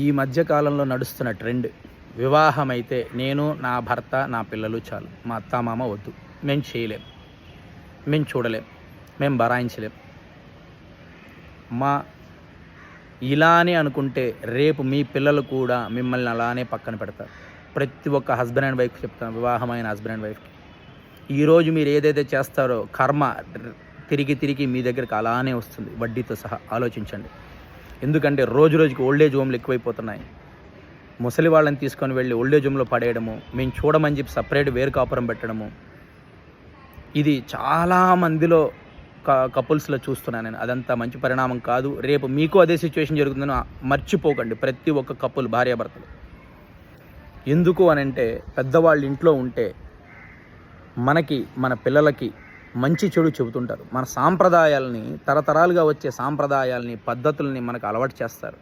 ఈ మధ్య కాలంలో నడుస్తున్న ట్రెండ్, వివాహం అయితే నేను, నా భర్త, నా పిల్లలు చాలు, మా అత్తామామ వద్దు, మేము చేయలేం, మేము చూడలేం, మేము బరాయించలేం. మా ఇలానే అనుకుంటే రేపు మీ పిల్లలు కూడా మిమ్మల్ని అలానే పక్కన పెడతారు. ప్రతి ఒక్క హస్బెండ్ అండ్ వైఫ్ చెప్తాను, వివాహమైన హస్బెండ్ అండ్ వైఫ్కి, ఈరోజు మీరు ఏదైతే చేస్తారో కర్మ తిరిగి తిరిగి మీ దగ్గరికి అలానే వస్తుంది, వడ్డీతో సహా. ఆలోచించండి. ఎందుకంటే రోజు రోజుకి ఓల్డేజ్ హోమ్లు ఎక్కువైపోతున్నాయి. ముసలి వాళ్ళని తీసుకొని వెళ్ళి ఓల్డేజ్ హోమ్లో పడేయడము, మేము చూడమని చెప్పి సపరేట్ వేరు కాపురం పెట్టడము, ఇది చాలామందిలో కపుల్స్లో చూస్తున్నాను నేను. అదంతా మంచి పరిణామం కాదు. రేపు మీకు అదే సిచ్యువేషన్ జరుగుతుందని మర్చిపోకండి ప్రతి ఒక్క కపుల్, భార్యాభర్తలు. ఎందుకు అనంటే పెద్దవాళ్ళు ఇంట్లో ఉంటే మనకి, మన పిల్లలకి మంచి చెడు చెబుతుంటారు. మన సాంప్రదాయాలని, తరతరాలుగా వచ్చే సాంప్రదాయాలని, పద్ధతుల్ని మనకు అలవాటు చేస్తారు.